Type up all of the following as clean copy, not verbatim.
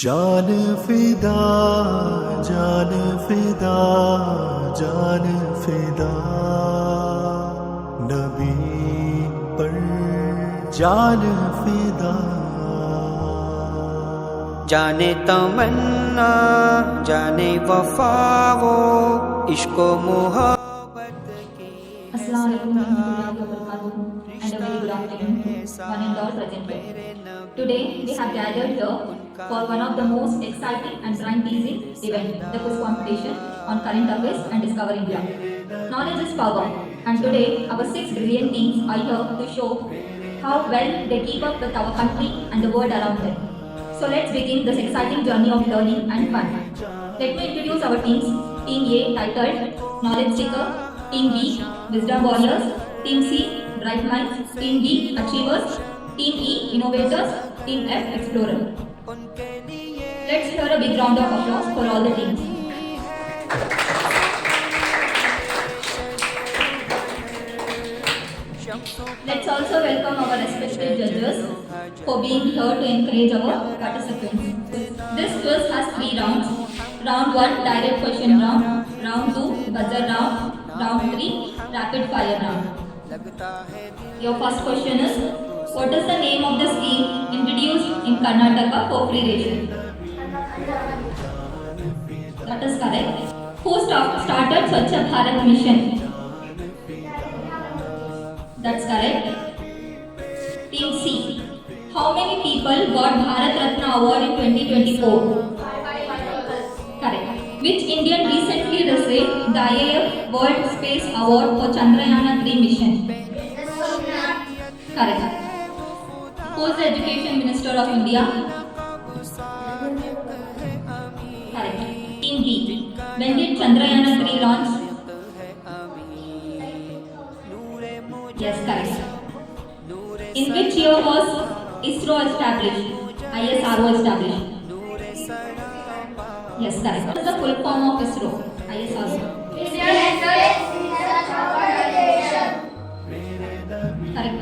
जान फिदा जान फिदा जान फिदा नबी पर जान फिदा। जाने तमन्ना जाने वफा वो इश्को मोहब्बत की। Assalamualaikum warahmatullahi wabarakatuh and a very good afternoon to one and all present here. Today we have gathered here for one of the most exciting and brain-teasing event, the quiz competition on current affairs and Discover India. Knowledge is power, and today our six brilliant teams are here to show how well they keep up with our country and the world around them. So let's begin this exciting journey of learning and fun. Let me introduce our teams. Team A titled Knowledge Seeker, Team B Wisdom Warriors, Team C Bright Minds, Team D Achievers, Team E Innovators, Team F Explorer. Let's hear a big round of applause for all the teams. Let's also welcome our respected judges for being here to encourage our participants. This quiz has 3 rounds. Round 1 direct question round, round 2 buzzer round, round 3 rapid fire round. Your first question is, what is the name of the scheme introduced in Karnataka for free ration? That is correct. Who started Swachh Bharat mission? That's correct. Team C. How many people got Bharat Ratna Award in 2024? Correct. Which Indian recently received the IAF World Space Award for Chandrayaan-3 mission? Correct. Who is the Education Minister of India? Correct. Team B. When did Chandrayaan-3 launch? Yes, correct. In which year was ISRO established? ISRO established? Yes, correct. What is the full form of ISRO? ISRO. Correct.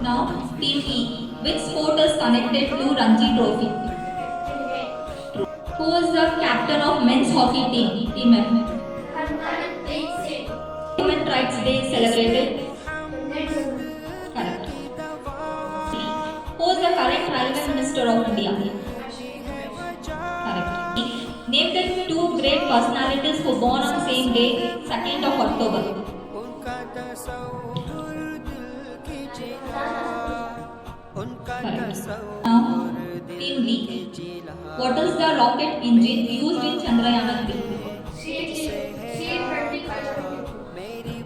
Now, Team E. Which sport is connected to Ranji Trophy? Who is the captain of men's hockey team? Team F. Human Rights Day is celebrated? Correct. Who is the current Railway Minister of India? Correct. Name the 2 great personalities who born on the same day, 2nd of October. Correct. Now, Team B. What is the rocket engine used in Chandrayaan-3?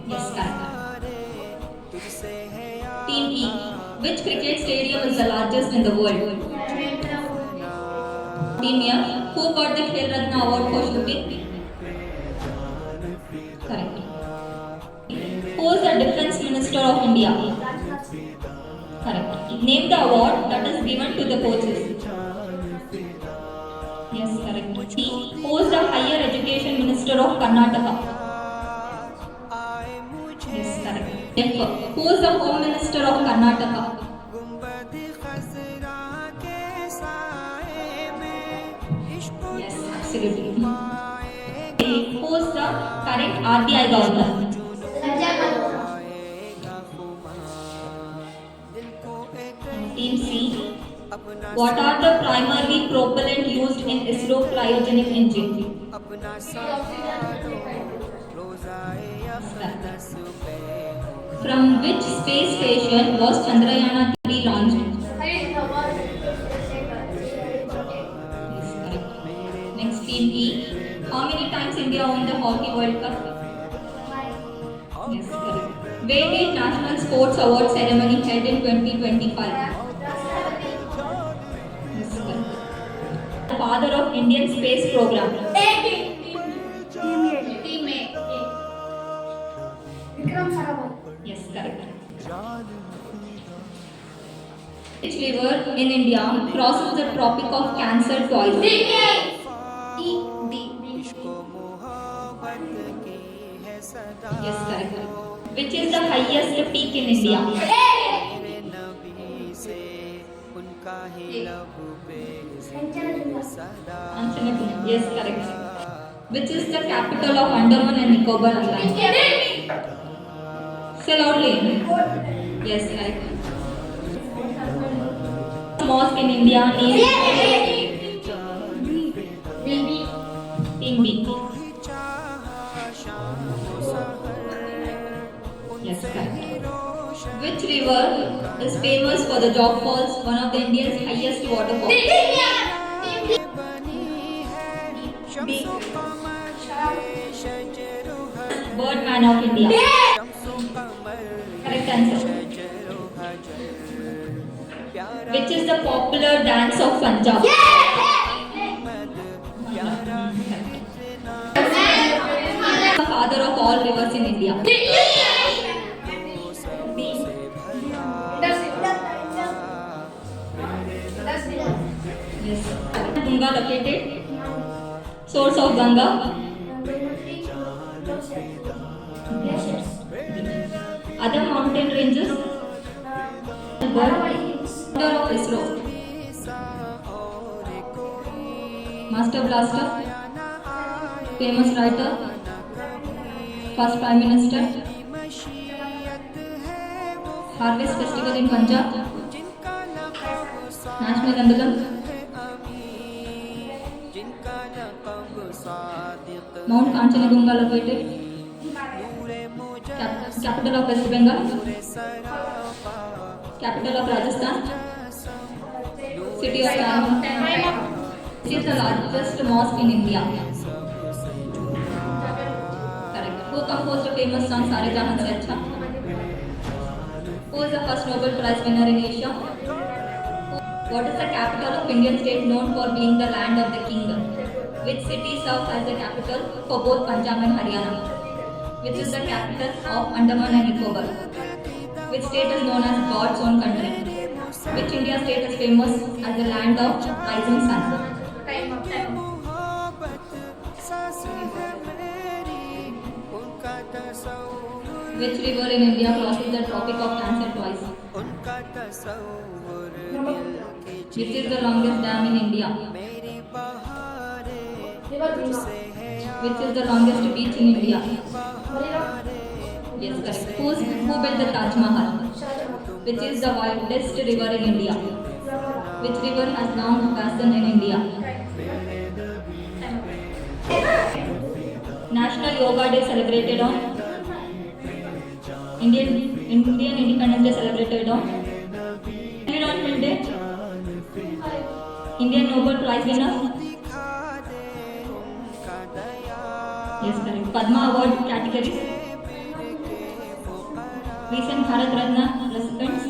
Yes, correct. Team E. Which cricket stadium is the largest in the world? Team F. Who got the Khel Ratna Award for shooting? Correct. Who is the Defence Minister of India? Correct. Name the award that is given to the coaches. Yes, correct. C. Who is the Higher Education Minister of Karnataka? Yes, correct. F. Who is the Home Minister of Karnataka? Yes, absolutely. Who is the current RBI governor? Team C. What are the primary propellant used in ISRO cryogenic engine? From which space station was Chandrayaan-3 launched? Next, Team E. How many times India won the Hockey World Cup? Yes, correct. Where did National Sports Award ceremony held in 2025? Yes, correct. The father of Indian space program. Team A. Vikram Sarabhai. Yes, correct. Which river in India crosses the Tropic of Cancer twice? D. Yes, correct. Which is the highest peak in India? Kanchanabunga. Yes, correct. Which is the capital of Andaman and Nicobar Islands? Say loudly. Yes, correct. Mosque in India is Team B. Yes, correct. Which river is famous for the Jog Falls, one of the India's highest waterfalls? B. Birdman of India. Correct answer. Which is the popular dance of Punjab? The father of all rivers in India. B. Yes. Ganga located. Source of Ganga. Other mountain ranges. Founder of ISRO. Master Blaster. Famous writer. First Prime Minister. Harvest Festival in Punjab. National Anthem. Mount Kanchanabunga located. Capital of West Bengal. Capital of Rajasthan. City of Kanpur. This is the largest mosque in India. Correct. Who composed the famous song Sare Jahan Se Acha? Who is the first Nobel Prize winner in Asia? What is the capital of Indian state known for being the land of the king? Which city serves as the capital for both Punjab and Haryana? Which is the capital of Andaman and Nicobar? Which state is known as God's own country? Which India state is famous as the land of rising sun? Which river in India crosses the Tropic of Cancer twice? Which is the longest dam in India? Which is the longest beach in India? Yes, correct. Who built the Taj Mahal? Which is the widest river in India? Which river has long basin in India? National Yoga Day celebrated on? Indian Independence Day celebrated on? Environment Day? Indian Nobel Prize winner? Yes, correct. Padma Award categories? Recent Bharat Ratna recipients?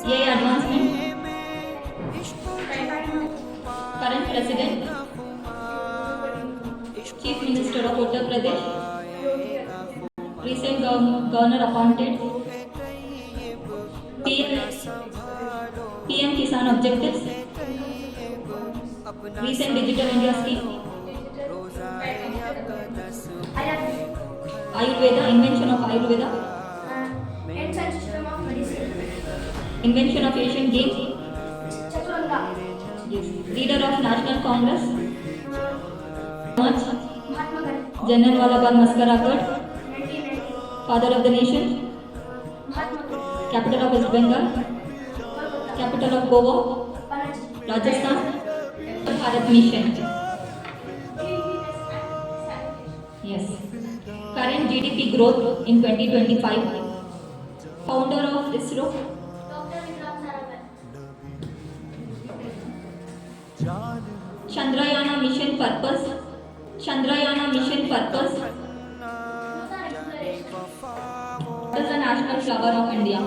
AI advancement? Current President? Chief Minister of Uttar Pradesh? Recent Governor appointed? PM Kisan objectives? Recent Digital India scheme? Ayurveda, invention of Ayurveda? Invention of Asian Games? Yes. Leader of National Congress? General Vallabhbhai Maskarakat? Father of the nation? Capital of West Bengal? Capital of Goa? Rajasthan? Bharat Mission? Yes. Current GDP growth in 2025. Founder of ISRO? Chandrayana mission purpose? Chandrayana mission purpose? What is the national flower of India?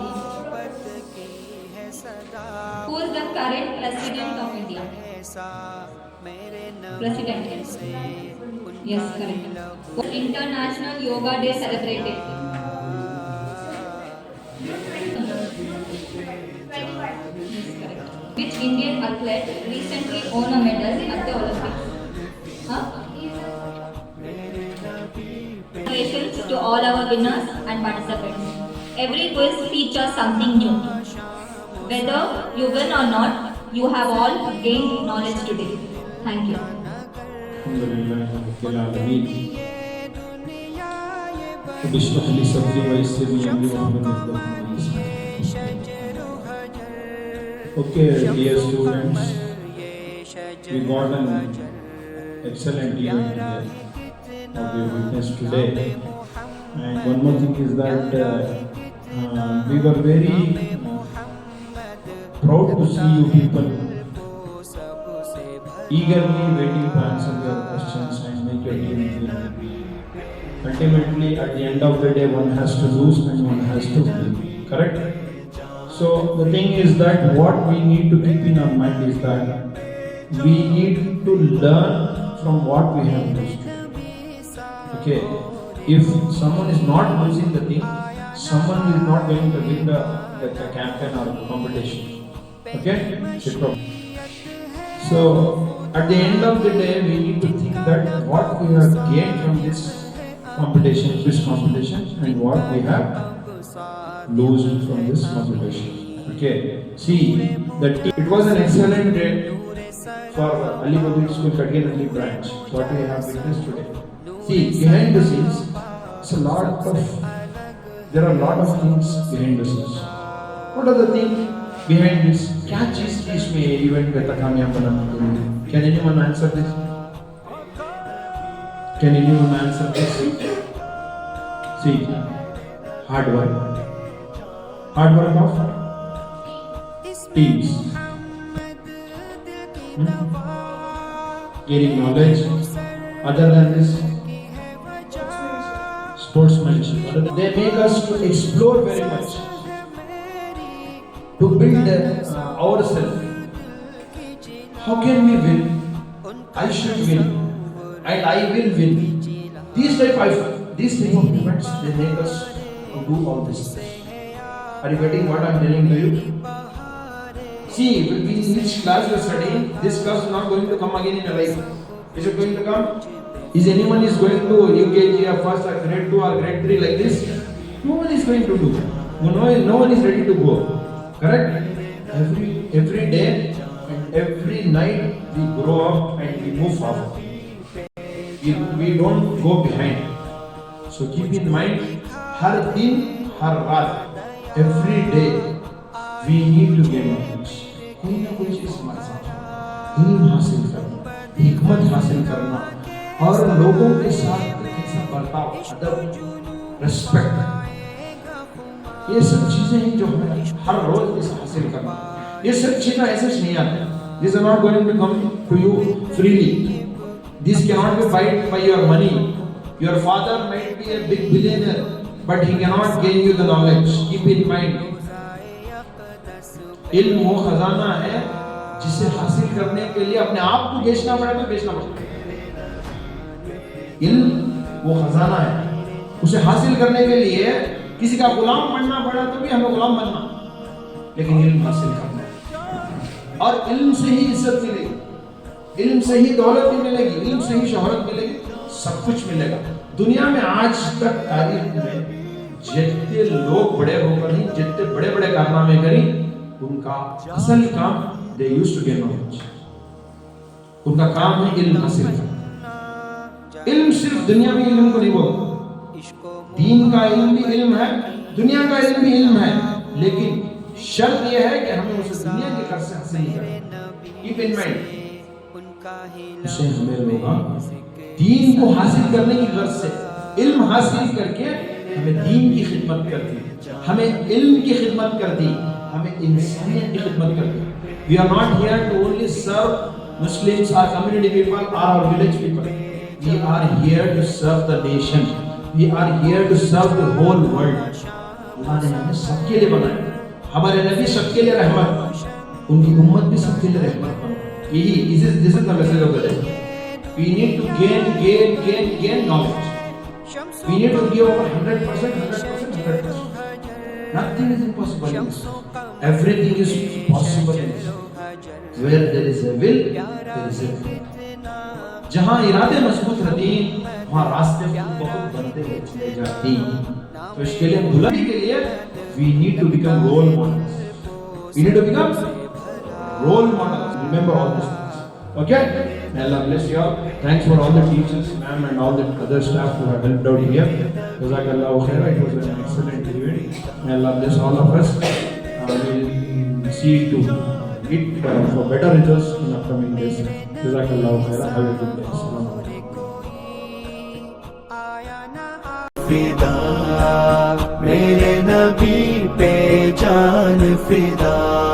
Who is the current president of India? President. Yes, correct. What International Yoga Day celebrated? Yes, correct. Which Indian athlete recently won a medal at the Olympics? Huh? Congratulations to all our winners and participants. Every quiz features something new. Whether you win or not, you have all gained knowledge today. Thank you. Okay, dear students, we got an excellent event here that we witnessed today. And one more thing is that we were very proud to see you people eagerly waiting to answer your questions and make your dream clear. Ultimately, at the end of the day, one has to lose and one has to win. Correct? So the thing is that what we need to keep in our mind is that we need to learn from what we have lost. Okay, if someone is not losing the thing, someone is not going to win the campaign or competition. Okay, so at the end of the day, we need to think that what we have gained from this competition, and what we have losing from this competition. Okay, see that it was an excellent day for Ali Public School Kadginhalli branch. What we have witnessed today. See, behind the scenes, there are a lot of things behind the scenes. What are the things behind this? क्या चीज की इसमें event का कामयाब बनाने के लिए? Can anyone answer this? Can anyone answer this? See, hard work of teams, gaining knowledge. Other than this, sportsmanship. They make us to explore very much, to build ourselves. How can we win? I should win, and I will win. These type of events, they make us to do all this. Are you getting what I am telling to you? See, in which class you are studying, this class is not going to come again in your life. Is it going to come? Is anyone is going to UKG or first or grade 2 or grade 3 like this? No one is going to do. No one is ready to go. Correct? Every day and every night we grow up and we move forward. We don't go behind. So keep in mind, har din, har raat, every day we need to gain knowledge. कोई ना कोई चीज हमारे साथ इल्म हासिल करना, हिकमत हासिल करना और लोगों के साथ कैसा बर्ताव, अदब, रिस्पेक्ट, ये सब चीजें हैं जो हमें हर रोज इसे हासिल करना. ये सब चीजें ऐसे नहीं आते. These are not going to come to you freely. These cannot be bought by your money. Your father might be a big billionaire, but he cannot gain you the knowledge. Keep in mind. इल्म वो खजाना है जिसे हासिल करने के लिए अपने आप को बेचना पड़े तो बेचना पड़ता है. इल्म वो खजाना है, उसे हासिल करने के लिए किसी का गुलाम बनना पड़ा तो भी हमें गुलाम बनना, लेकिन इल्म हासिल करना है. और इल्म से ही इज्जत मिलेगी, इल्म से ही दौलत भी मिलेगी, इल्म से ही शोहरत मिलेगी, सब कुछ मिलेगा. दुनिया में आज तक तारीख में जितने लोग बड़े होकर नहीं, जितने बड़े बड़े कारनामे करी, उनका असल काम they used to gain knowledge. उनका काम है इल्म हासिल करना. इल्म सिर्फ दुनिया में इल्म को नहीं बोलता, दीन का इल्म भी इल्म है, दुनिया का इल्म भी इल्म है, लेकिन शर्त यह है कि हमें उसे दुनिया के कर्ज से हासिल नहीं करना. कीप इन माइंड, उसे हमें लोग दीन को हासिल करने की गर्ज से इल्म हासिल करके हमें दीन की खिदमत कर दी, हमें इल्म की खिदमत कर दी, हमें इंसानियत की खिदमत कर दी. We are not here to only serve Muslims or community people or our village people. We are here to serve the nation. We are here to serve the whole world. अल्लाह ने हमें सबके लिए बनाया. हमारे नबी सबके लिए रहमत, उनकी उम्मत भी सबके लिए रहमत. यही this is the message of the day. We need to gain knowledge. We need to give over 100%. Nothing is impossible in this. Everything is possible in this. Where there is a will, there is a way. जहाँ इरादे मजबूत रहती, वहाँ रास्ते बहुत बनते हुए चले जाती. तो इसके लिए बुलंदी के लिए we need to become role models. We need to become role models. Remember all these things. Okay? May Allah bless you all. Thanks for all the teachers, ma'am, and all the other staff who have helped out here. Jazakallahu khaira. It was an excellent event. May Allah bless all of us. We'll see to meet for better results in upcoming days. Jazakallahu khaira. Have a good day. Assalamu alaikum. फिदा मेरे नबी पे जान फिदा।